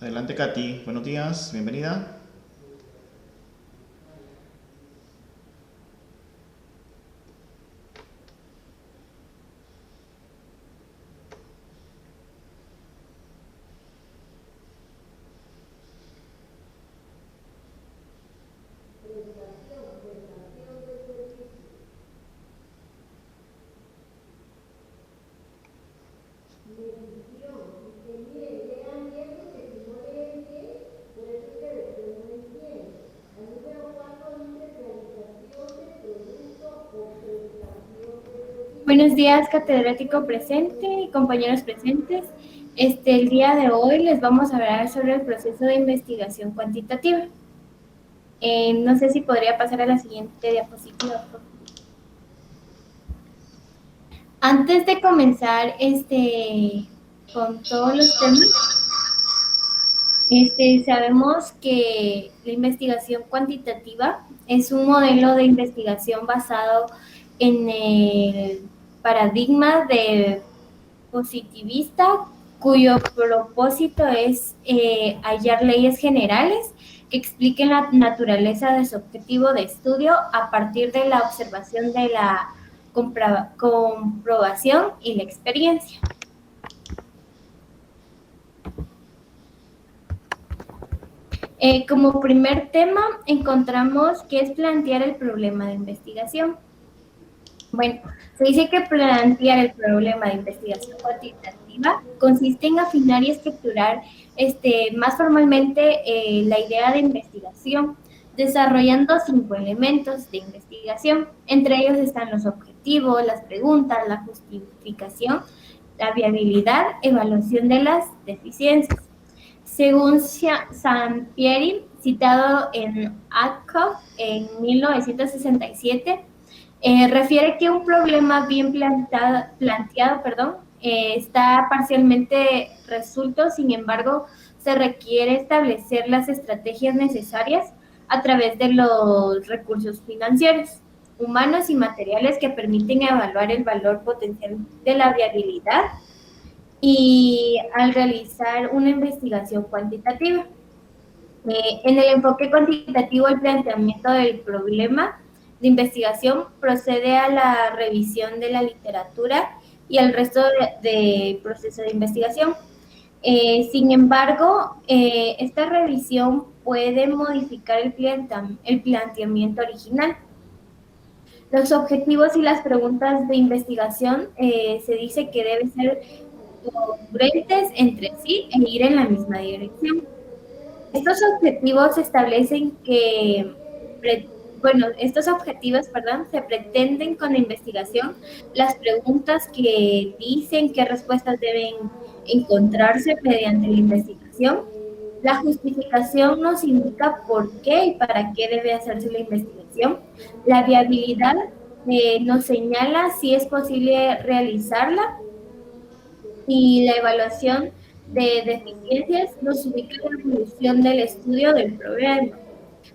Adelante, Katy. Buenos días, bienvenida. Buenos días, catedrático presente y compañeros presentes. El día de hoy les vamos a hablar sobre el proceso de investigación cuantitativa. No sé si podría pasar a la siguiente diapositiva, por favor. Antes de comenzar con todos los temas, sabemos que la investigación cuantitativa es un modelo de investigación basado en el paradigma de positivista, cuyo propósito es hallar leyes generales que expliquen la naturaleza de su objetivo de estudio a partir de la observación de la comprobación y la experiencia. Como primer tema encontramos que es plantear el problema de investigación. Bueno, se dice que plantear el problema de investigación cuantitativa consiste en afinar y estructurar más formalmente la idea de investigación, desarrollando 5 elementos de investigación. Entre ellos están los objetivos, las preguntas, la justificación, la viabilidad, evaluación de las deficiencias. Según Sampieri, citado en Adcock en 1967, refiere que un problema bien planteado está parcialmente resuelto, sin embargo, se requiere establecer las estrategias necesarias a través de los recursos financieros, humanos y materiales que permiten evaluar el valor potencial de la viabilidad y al realizar una investigación cuantitativa. En el enfoque cuantitativo, el planteamiento del problema de investigación procede a la revisión de la literatura y al resto de proceso de investigación. Sin embargo, esta revisión puede modificar el planteamiento original. Los objetivos y las preguntas de investigación se dice que deben ser congruentes entre sí e ir en la misma dirección. Estos objetivos establecen que, estos objetivos, se pretenden con la investigación, las preguntas que dicen qué respuestas deben encontrarse mediante la investigación. La justificación nos indica por qué y para qué debe hacerse la investigación. La viabilidad nos señala si es posible realizarla y la evaluación de deficiencias nos ubica en la evolución del estudio del problema.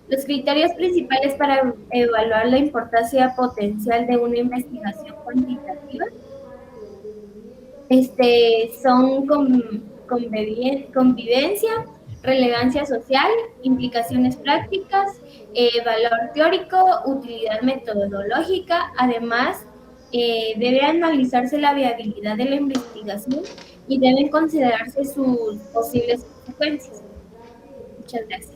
Los criterios principales para evaluar la importancia potencial de una investigación cuantitativa son convivencia, relevancia social, implicaciones prácticas, valor teórico, utilidad metodológica. Además, debe analizarse la viabilidad de la investigación y deben considerarse sus posibles consecuencias. Muchas gracias.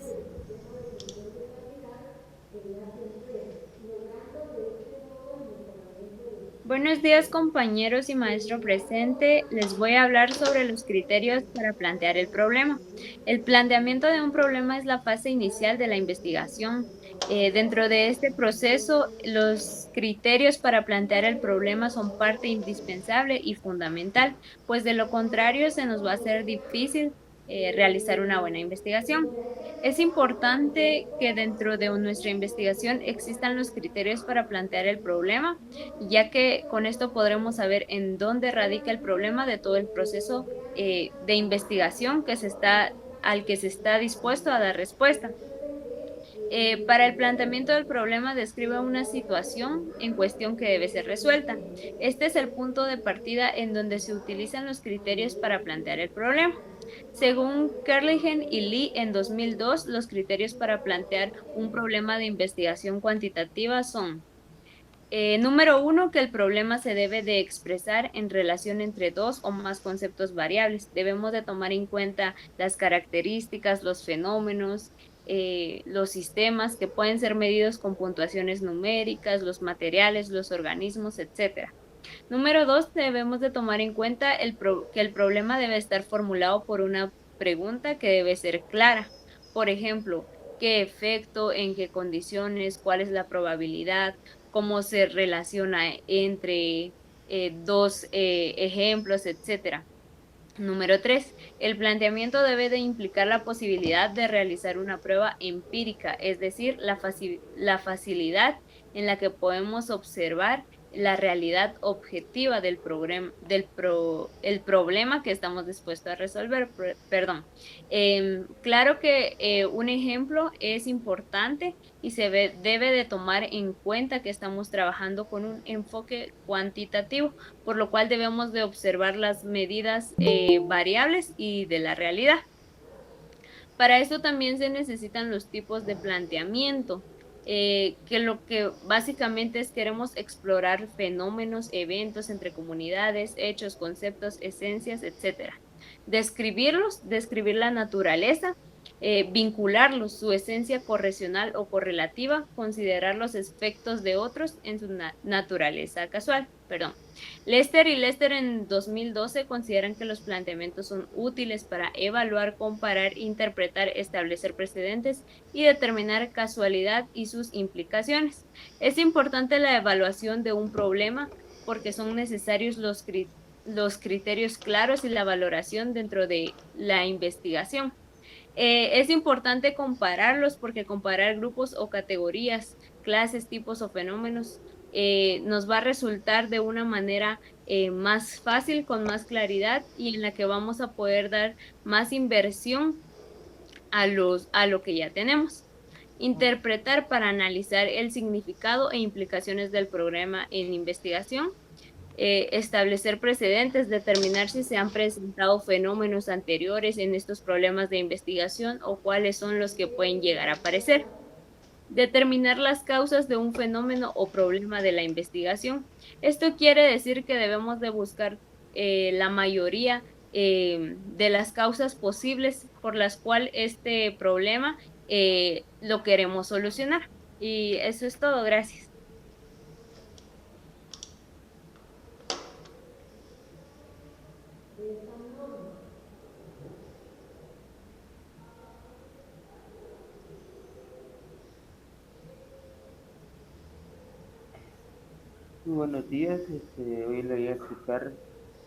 Buenos días, compañeros y maestro presente. Les voy a hablar sobre los criterios para plantear el problema. El planteamiento de un problema es la fase inicial de la investigación. Dentro de este proceso, los criterios para plantear el problema son parte indispensable y fundamental, pues de lo contrario se nos va a hacer difícil realizar una buena investigación. Es importante que dentro de nuestra investigación existan los criterios para plantear el problema, ya que con esto podremos saber en dónde radica el problema de todo el proceso de investigación al que se está dispuesto a dar respuesta. Para el planteamiento del problema describe una situación en cuestión que debe ser resuelta. Este es el punto de partida en donde se utilizan los criterios para plantear el problema. Según Kerligen y Lee en 2002, los criterios para plantear un problema de investigación cuantitativa son: número uno, que el problema se debe de expresar en relación entre dos o más conceptos variables. Debemos de tomar en cuenta las características, los fenómenos, los sistemas que pueden ser medidos con puntuaciones numéricas, los materiales, los organismos, etcétera. Número dos, debemos de tomar en cuenta que el problema debe estar formulado por una pregunta que debe ser clara. Por ejemplo, ¿qué efecto, en qué condiciones, cuál es la probabilidad, cómo se relaciona entre dos ejemplos, etcétera? Número 3. El planteamiento debe de implicar la posibilidad de realizar una prueba empírica, es decir, la facilidad en la que podemos observar la realidad objetiva el problema que estamos dispuestos a resolver. Perdón. Claro que un ejemplo es importante y debe de tomar en cuenta que estamos trabajando con un enfoque cuantitativo, por lo cual debemos de observar las medidas variables y de la realidad. Para esto también se necesitan los tipos de planteamiento, que lo que básicamente es queremos explorar fenómenos, eventos entre comunidades, hechos, conceptos, esencias, etcétera. Describirlos, describir la naturaleza, vincularlos, su esencia correlacional o correlativa, considerar los efectos de otros en su naturaleza casual. Perdón. Lester y Lester en 2012 consideran que los planteamientos son útiles para evaluar, comparar, interpretar, establecer precedentes y determinar casualidad y sus implicaciones. Es importante la evaluación de un problema porque son necesarios los criterios claros y la valoración dentro de la investigación. Es importante compararlos porque comparar grupos o categorías, clases, tipos o fenómenos nos va a resultar de una manera más fácil, con más claridad y en la que vamos a poder dar más inversión a lo que ya tenemos. Interpretar para analizar el significado e implicaciones del programa en investigación. Establecer precedentes, determinar si se han presentado fenómenos anteriores en estos problemas de investigación o cuáles son los que pueden llegar a aparecer. Determinar las causas de un fenómeno o problema de la investigación. Esto quiere decir que debemos de buscar la mayoría de las causas posibles por las cuales este problema lo queremos solucionar. Y eso es todo, gracias. Muy buenos días, hoy le voy a explicar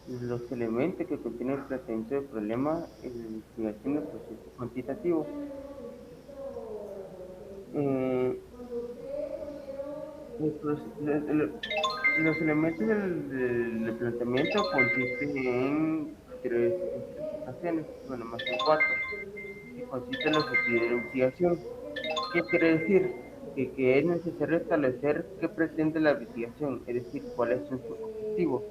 los elementos que contiene el planteamiento del problema en la investigación del proceso cuantitativo. Eh, los elementos del planteamiento consisten en tres clasificaciones, bueno, más que cuatro, que consiste en los objetivos de la investigación. ¿Qué quiere decir? Que es necesario establecer qué pretende la investigación, es decir, cuál es su objetivo.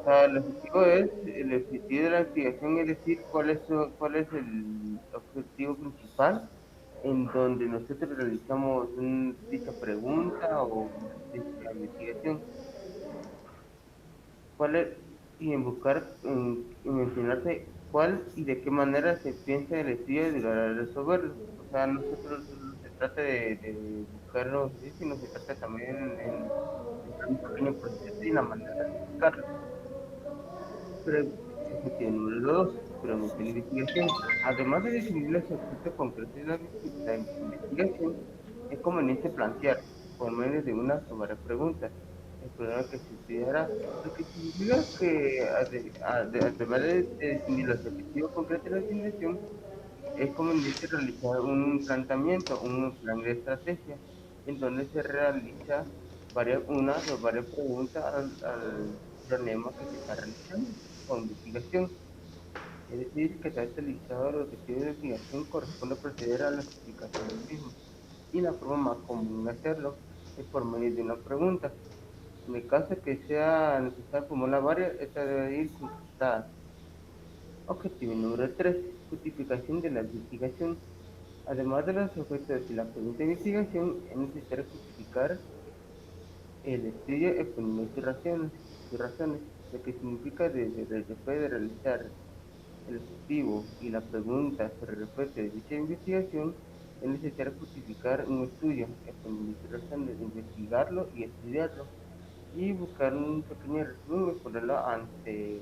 O sea, el objetivo de la investigación es decir, cuál es el objetivo principal en donde nosotros realizamos dicha pregunta o dicha investigación. ¿Cuál es? Y en buscar, en mencionarse cuál y de qué manera se piensa el estudio de lograr resolverlo. O sea, nosotros no se trata de buscarlo, sino se trata también en un pequeño proceso y la manera de buscarlo. Número 2, pregunta de investigación. Además de definir los aspectos concretos de la investigación, es conveniente plantear, por medio de una o varias preguntas, el problema que se estudiará, lo que significa que, además de definir los objetivos concretos de la investigación, es conveniente realizar un planteamiento, un plan de estrategia, en donde se realiza una o varias preguntas al problema que se está realizando con investigación. Es decir, que se ha utilizado el objetivo de investigación corresponde proceder a la explicación del mismo. Y la forma más común de hacerlo es por medio de una pregunta. En el caso que sea necesario formular varias, esta debe ir contestada. Objetivo número 3. Justificación de la investigación. Además de los objetos y la pregunta de investigación, es necesario justificar el estudio exponiendo sus razones, lo que significa después de realizar el objetivo y la pregunta sobre el respuesta de dicha investigación, es necesario justificar un estudio, exponiendo sus razones, investigarlo y estudiarlo, y buscar un pequeño resumen y ponerlo ante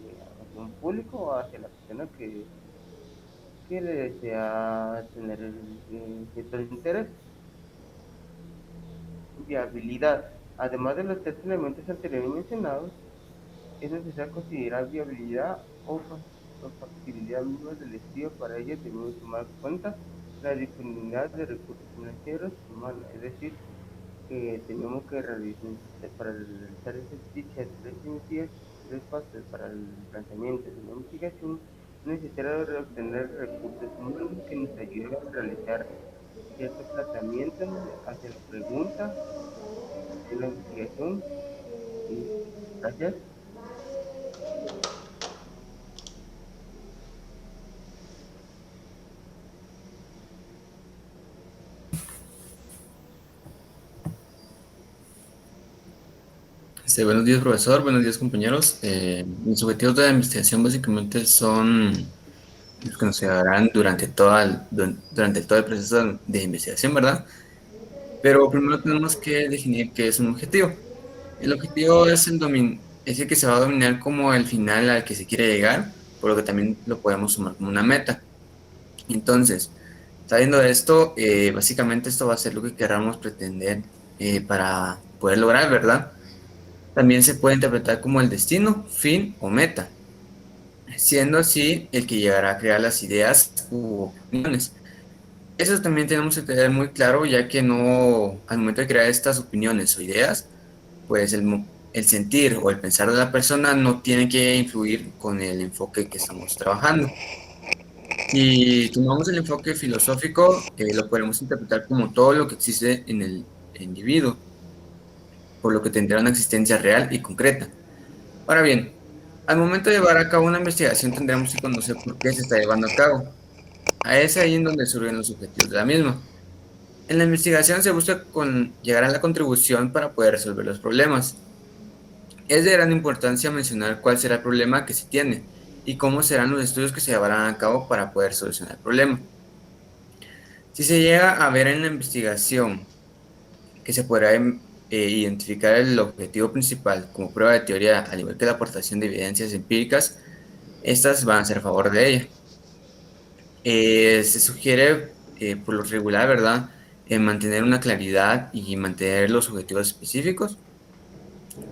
un público o hacia la persona que le desea tener cierto interés. Viabilidad. Además de los tres elementos anteriormente mencionados, es necesario considerar viabilidad o factibilidad misma del estudio. Para ello debemos tomar en cuenta la disponibilidad de recursos financieros y humanos, es decir, que tenemos que realizar, para realizar dichas tres pasos para el planteamiento de una investigación, es necesario obtener recursos humanos que nos ayuden a realizar ciertos planteamientos hacia la pregunta de la investigación. Y gracias. Buenos días, profesor. Buenos días, compañeros. Mis objetivos de la investigación básicamente son los que nos llevarán durante todo el proceso de investigación, ¿verdad? Pero primero tenemos que definir qué es un objetivo. El objetivo es el que se va a dominar como el final al que se quiere llegar, por lo que también lo podemos sumar como una meta. Entonces, sabiendo esto, básicamente esto va a ser lo que queramos pretender para poder lograr, ¿verdad? También se puede interpretar como el destino, fin o meta, siendo así el que llegará a crear las ideas u opiniones. Eso también tenemos que tener muy claro, ya que no, al momento de crear estas opiniones o ideas, pues el sentir o el pensar de la persona no tiene que influir con el enfoque que estamos trabajando. Si tomamos el enfoque filosófico, lo podemos interpretar como todo lo que existe en el individuo, por lo que tendrá una existencia real y concreta. Ahora bien, al momento de llevar a cabo una investigación tendremos que conocer por qué se está llevando a cabo. Es ahí en donde surgen los objetivos de la misma. En la investigación se busca llegar a la contribución para poder resolver los problemas. Es de gran importancia mencionar cuál será el problema que se tiene y cómo serán los estudios que se llevarán a cabo para poder solucionar el problema. Si se llega a ver en la investigación que se podrá identificar el objetivo principal como prueba de teoría, al igual que la aportación de evidencias empíricas, estas van a ser a favor de ella. Se sugiere, por lo regular, ¿verdad?, mantener una claridad y mantener los objetivos específicos,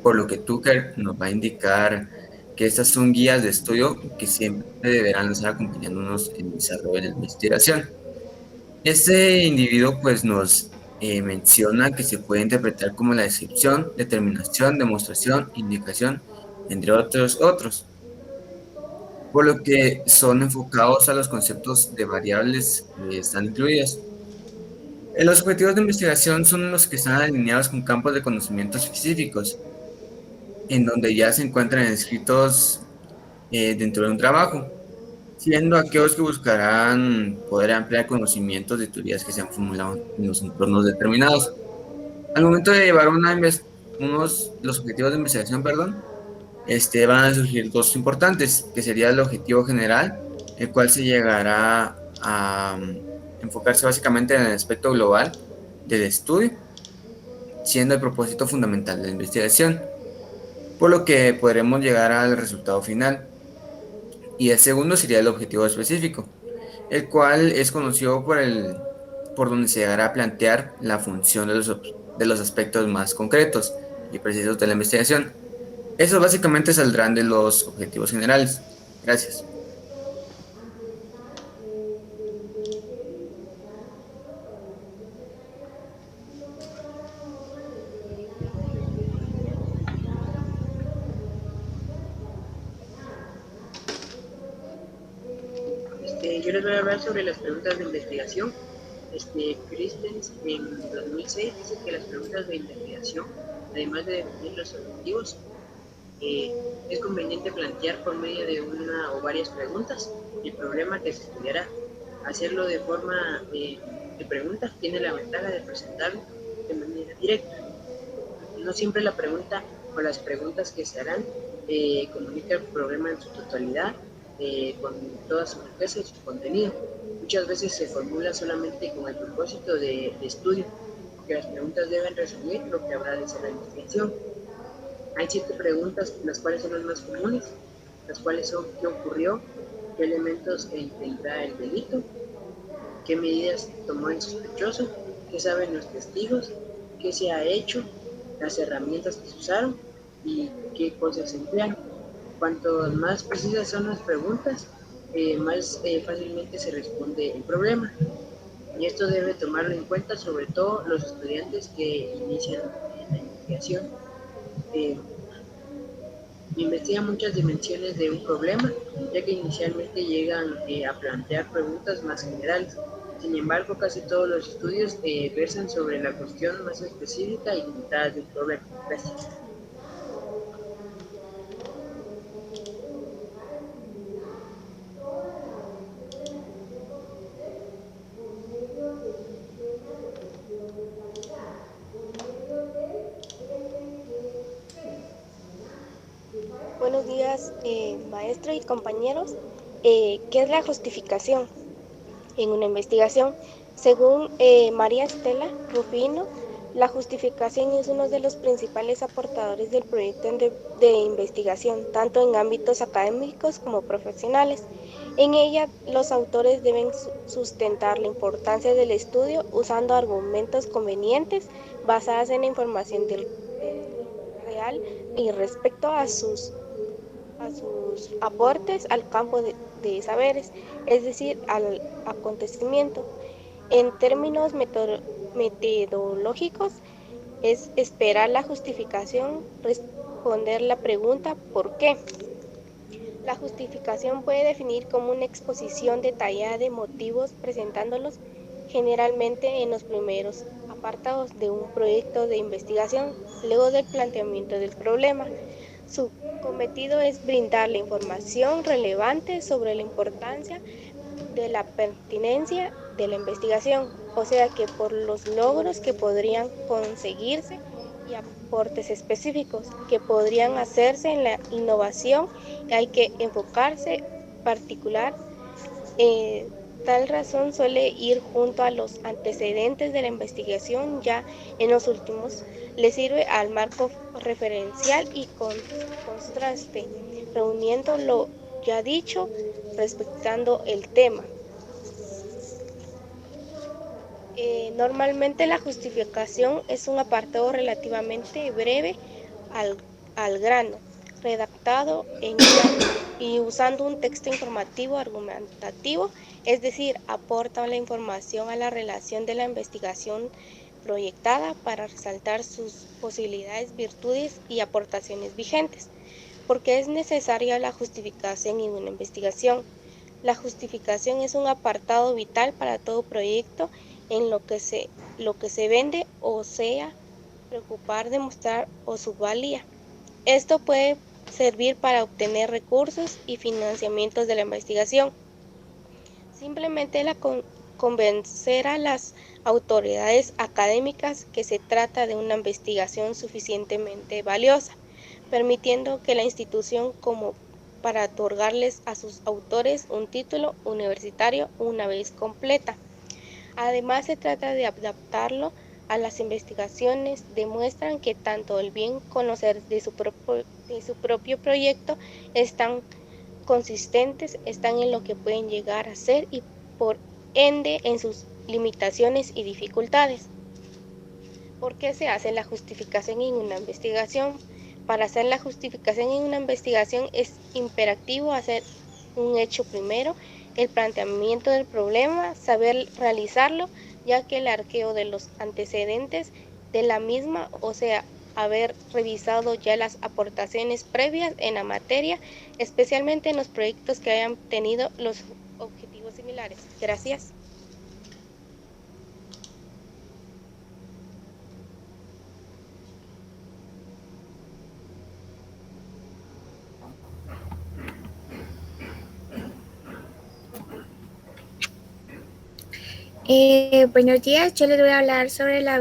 por lo que Tucker nos va a indicar que estas son guías de estudio que siempre deberán estar acompañándonos en el desarrollo de la investigación. Este individuo pues nos menciona que se puede interpretar como la descripción, determinación, demostración, indicación, entre otros, por lo que son enfocados a los conceptos de variables que están incluidas. Los objetivos de investigación son los que están alineados con campos de conocimientos específicos, en donde ya se encuentran inscritos dentro de un trabajo, siendo aquellos que buscarán poder ampliar conocimientos de teorías que se han formulado en los entornos determinados. Al momento de llevar los objetivos de investigación, van a surgir dos importantes, que sería el objetivo general, el cual se llegará a enfocarse básicamente en el aspecto global del estudio, siendo el propósito fundamental de la investigación, por lo que podremos llegar al resultado final. Y el segundo sería el objetivo específico, el cual es conocido por donde se llegará a plantear la función de los aspectos más concretos y precisos de la investigación. Esos básicamente saldrán de los objetivos generales. Gracias. Yo les voy a hablar sobre las preguntas de investigación. Christensen en 2006 dice que las preguntas de investigación, además de definir los objetivos, Es conveniente plantear por medio de una o varias preguntas el problema que se estudiará. Hacerlo de forma de preguntas tiene la ventaja de presentarlo de manera directa. No siempre la pregunta o las preguntas que se harán comunica el problema en su totalidad, con toda su riqueza y su contenido. Muchas veces se formula solamente con el propósito de estudio, porque las preguntas deben resumir lo que habrá de ser la investigación. Hay 7 preguntas, las cuales son las más comunes, las cuales son: ¿qué ocurrió? ¿Qué elementos tendrá el delito? ¿Qué medidas tomó el sospechoso? ¿Qué saben los testigos? ¿Qué se ha hecho? ¿Las herramientas que se usaron? ¿Y qué cosas se emplearon? Cuanto más precisas son las preguntas, más fácilmente se responde el problema. Y esto debe tomarlo en cuenta sobre todo los estudiantes que inician la investigación. Eh, Investiga muchas dimensiones de un problema, ya que inicialmente llegan a plantear preguntas más generales. Sin embargo, casi todos los estudios versan sobre la cuestión más específica y limitada de un problema. Gracias. Buenos días, maestro y compañeros. ¿Qué es la justificación en una investigación? Según María Estela Rufino, la justificación es uno de los principales aportadores del proyecto de investigación, tanto en ámbitos académicos como profesionales. En ella, los autores deben sustentar la importancia del estudio usando argumentos convenientes basados en la información del real y respecto a sus aportes al campo de saberes, es decir, al acontecimiento. En términos metodológicos, es esperar la justificación, responder la pregunta ¿por qué? La justificación puede definir como una exposición detallada de motivos presentándolos generalmente en los primeros apartados de un proyecto de investigación, luego del planteamiento del problema. Su cometido es brindar la información relevante sobre la importancia de la pertinencia de la investigación, o sea que por los logros que podrían conseguirse y aportes específicos que podrían hacerse en la innovación, hay que enfocarse particular. Tal razón suele ir junto a los antecedentes de la investigación, ya en los últimos le sirve al marco referencial y contraste, reuniendo lo ya dicho, respetando el tema. Normalmente la justificación es un apartado relativamente breve al grano, redactado y usando un texto informativo argumentativo, es decir, aporta la información a la relación de la investigación proyectada para resaltar sus posibilidades, virtudes y aportaciones vigentes. ¿Por qué es necesaria la justificación en una investigación? La justificación es un apartado vital para todo proyecto en lo que se vende, o sea, preocupar, demostrar o su valía. Esto puede servir para obtener recursos y financiamientos de la investigación. Simplemente convencer a las autoridades académicas que se trata de una investigación suficientemente valiosa, permitiendo que la institución como para otorgarles a sus autores un título universitario una vez completa. Además, se trata de adaptarlo a las investigaciones, demuestran que tanto el bien conocer de su propio proyecto están consistentes, están en lo que pueden llegar a ser y por ende en sus limitaciones y dificultades. ¿Por qué se hace la justificación en una investigación? Para hacer la justificación en una investigación es imperativo hacer un hecho primero, el planteamiento del problema, saber realizarlo, ya que el arqueo de los antecedentes de la misma, o sea, haber revisado ya las aportaciones previas en la materia, especialmente en los proyectos que hayan tenido los objetivos similares. Gracias. Buenos días, yo les voy a hablar sobre la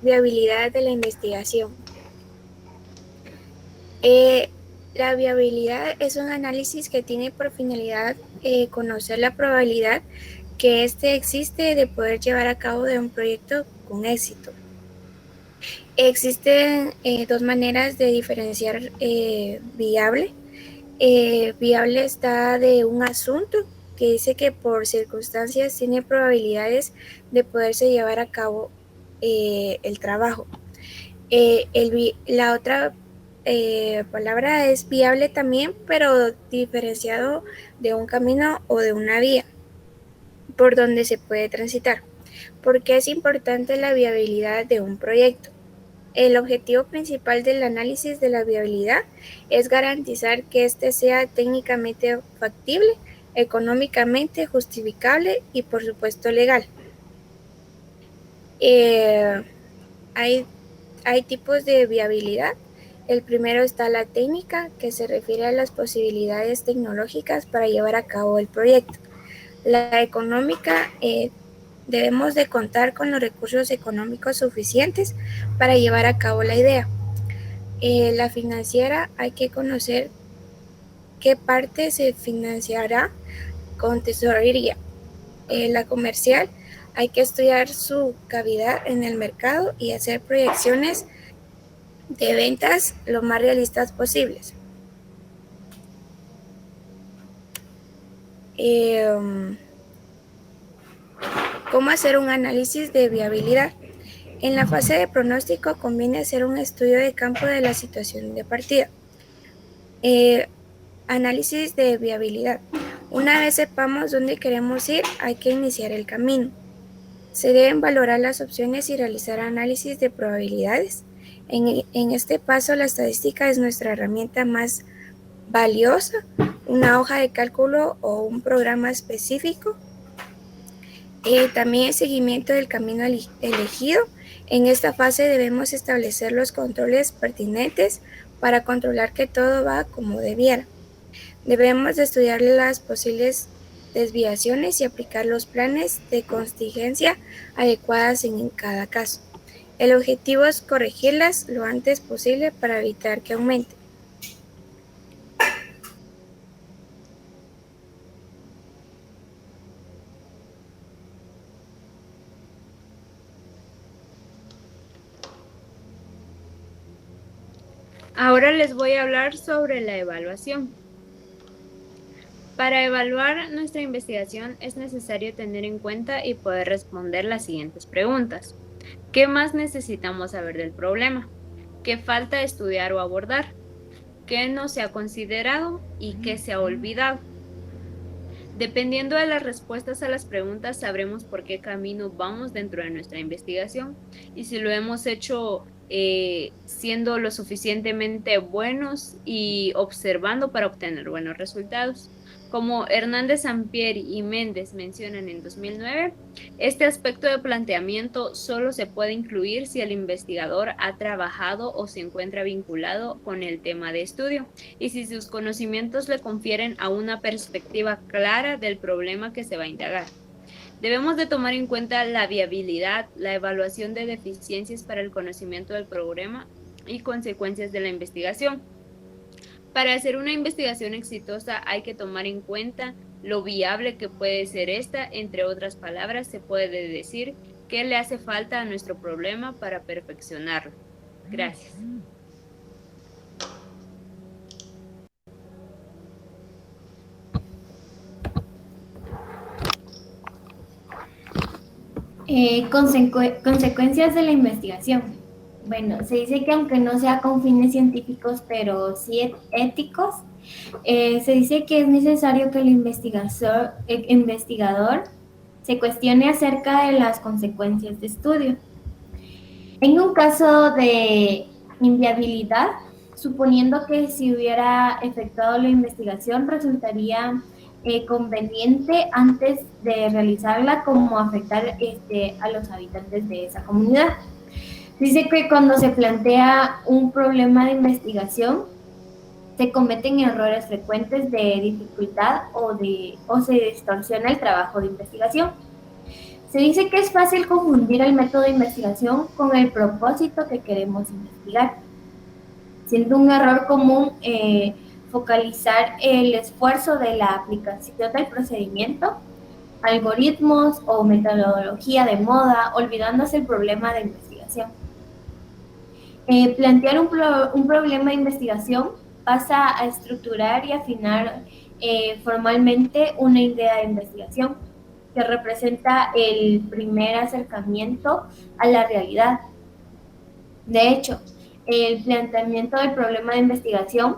viabilidad de la investigación. La viabilidad es un análisis que tiene por finalidad conocer la probabilidad que éste existe de poder llevar a cabo de un proyecto con éxito. Existen dos maneras de diferenciar viable. Viable está de un asunto que dice que por circunstancias tiene probabilidades de poderse llevar a cabo el trabajo. La otra palabra es viable también, pero diferenciado de un camino o de una vía por donde se puede transitar. ¿Por qué es importante la viabilidad de un proyecto? El objetivo principal del análisis de la viabilidad es garantizar que éste sea técnicamente factible, económicamente justificable y, por supuesto, legal. Hay tipos de viabilidad. El primero está la técnica, que se refiere a las posibilidades tecnológicas para llevar a cabo el proyecto. La económica, debemos de contar con los recursos económicos suficientes para llevar a cabo la idea. La financiera, hay que conocer qué parte se financiará con tesorería. La comercial, hay que estudiar su cavidad en el mercado y hacer proyecciones de ventas lo más realistas posibles. ¿Cómo hacer un análisis de viabilidad? En la fase de pronóstico conviene hacer un estudio de campo de la situación de partida. Análisis de viabilidad. Una vez sepamos dónde queremos ir, hay que iniciar el camino. Se deben valorar las opciones y realizar análisis de probabilidades. En este paso, la estadística es nuestra herramienta más valiosa, una hoja de cálculo o un programa específico. También el seguimiento del camino elegido. En esta fase debemos establecer los controles pertinentes para controlar que todo va como debiera. Debemos de estudiar las posibles desviaciones y aplicar los planes de contingencia adecuadas en cada caso. El objetivo es corregirlas lo antes posible para evitar que aumente. Ahora les voy a hablar sobre la evaluación. Para evaluar nuestra investigación es necesario tener en cuenta y poder responder las siguientes preguntas. ¿Qué más necesitamos saber del problema? ¿Qué falta estudiar o abordar? ¿Qué no se ha considerado y qué se ha olvidado? Dependiendo de las respuestas a las preguntas, sabremos por qué camino vamos dentro de nuestra investigación y si lo hemos hecho siendo lo suficientemente buenos y observando para obtener buenos resultados. Como Hernández Sampieri y Méndez mencionan en 2009, este aspecto de planteamiento solo se puede incluir si el investigador ha trabajado o se encuentra vinculado con el tema de estudio y si sus conocimientos le confieren a una perspectiva clara del problema que se va a indagar. Debemos de tomar en cuenta la viabilidad, la evaluación de deficiencias para el conocimiento del problema y consecuencias de la investigación. Para hacer una investigación exitosa hay que tomar en cuenta lo viable que puede ser esta. Entre otras palabras, se puede decir qué le hace falta a nuestro problema para perfeccionarlo. Gracias. Consecuencias de la investigación. Bueno, se dice que aunque no sea con fines científicos, pero sí éticos, se dice que es necesario que el investigador se cuestione acerca de las consecuencias de estudio. En un caso de inviabilidad, suponiendo que si hubiera efectuado la investigación resultaría conveniente antes de realizarla como afectar a los habitantes de esa comunidad. Dice que cuando se plantea un problema de investigación, se cometen errores frecuentes de dificultad o se distorsiona el trabajo de investigación. Se dice que es fácil confundir el método de investigación con el propósito que queremos investigar, siendo un error común focalizar el esfuerzo de la aplicación del procedimiento, algoritmos o metodología de moda, olvidándose el problema de investigación. Plantear un problema de investigación pasa a estructurar y afinar formalmente una idea de investigación que representa el primer acercamiento a la realidad. De hecho, el planteamiento del problema de investigación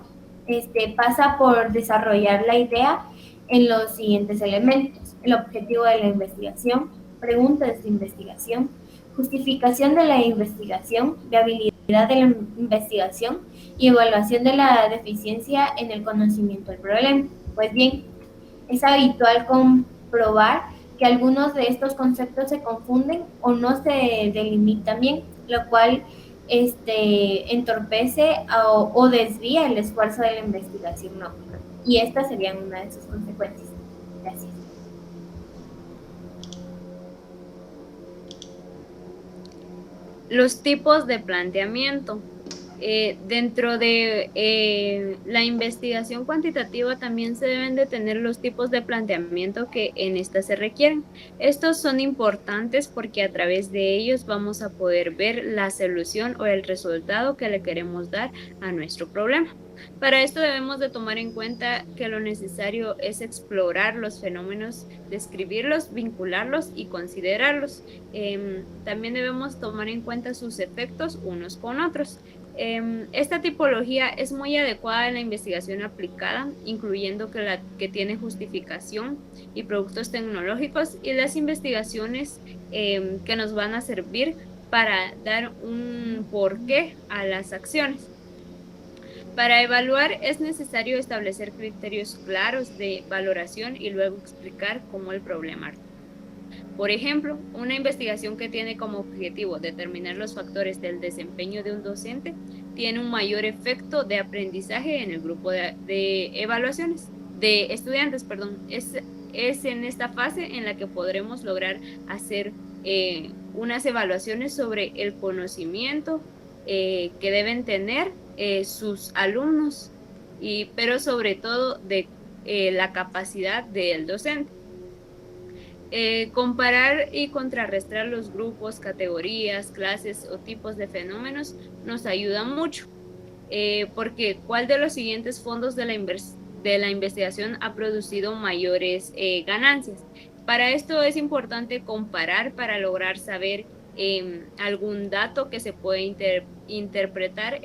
pasa por desarrollar la idea en los siguientes elementos: el objetivo de la investigación, preguntas de investigación, justificación de la investigación, viabilidad de la investigación y evaluación de la deficiencia en el conocimiento del problema. Pues bien, es habitual comprobar que algunos de estos conceptos se confunden o no se delimitan bien, lo cual entorpece o desvía el esfuerzo de la investigación lógica. Y estas serían una de sus consecuencias. Gracias. Los tipos de planteamiento. Dentro de la investigación cuantitativa también se deben de tener los tipos de planteamiento que en esta se requieren. Estos son importantes porque a través de ellos vamos a poder ver la solución o el resultado que le queremos dar a nuestro problema. Para esto debemos de tomar en cuenta que lo necesario es explorar los fenómenos, describirlos, vincularlos y considerarlos. También debemos tomar en cuenta sus efectos unos con otros. Esta tipología es muy adecuada en la investigación aplicada, incluyendo que tiene justificación y productos tecnológicos, y las investigaciones que nos van a servir para dar un porqué a las acciones. Para evaluar es necesario establecer criterios claros de valoración y luego explicar cómo el problema. Por ejemplo, una investigación que tiene como objetivo determinar los factores del desempeño de un docente tiene un mayor efecto de aprendizaje en el grupo de estudiantes. Es en esta fase en la que podremos lograr hacer unas evaluaciones sobre el conocimiento que deben tener sus alumnos, pero sobre todo de la capacidad del docente. Comparar y contrarrestar los grupos, categorías, clases o tipos de fenómenos nos ayuda mucho, porque ¿cuál de los siguientes fondos de la investigación ha producido mayores ganancias? Para esto es importante comparar para lograr saber algún dato que se puede interpretar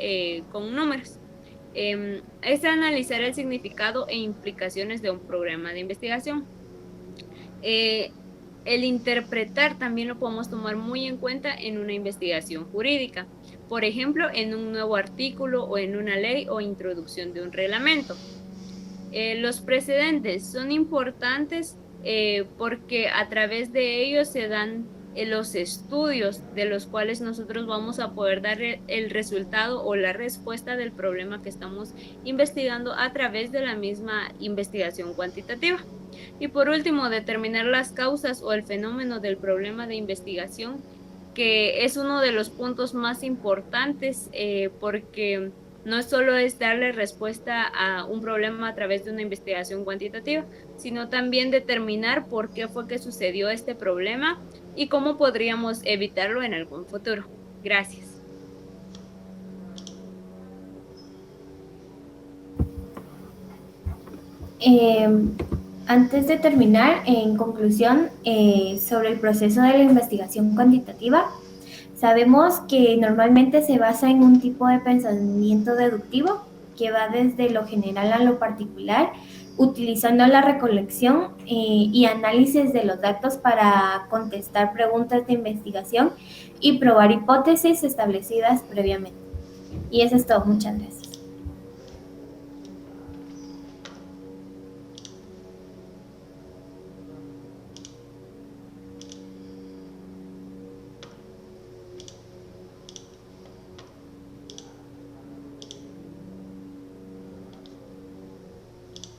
con números. Es analizar el significado e implicaciones de un programa de investigación. El interpretar también lo podemos tomar muy en cuenta en una investigación jurídica, por ejemplo, en un nuevo artículo o en una ley o introducción de un reglamento. Los precedentes son importantes porque a través de ellos se dan los estudios de los cuales nosotros vamos a poder dar el resultado o la respuesta del problema que estamos investigando a través de la misma investigación cuantitativa. Y por último, determinar las causas o el fenómeno del problema de investigación, que es uno de los puntos más importantes porque no solo es darle respuesta a un problema a través de una investigación cuantitativa, sino también determinar por qué fue que sucedió este problema y cómo podríamos evitarlo en algún futuro. Gracias. Antes de terminar, en conclusión, sobre el proceso de la investigación cuantitativa, sabemos que normalmente se basa en un tipo de pensamiento deductivo que va desde lo general a lo particular, utilizando la recolección y análisis de los datos para contestar preguntas de investigación y probar hipótesis establecidas previamente. Y eso es todo. Muchas gracias.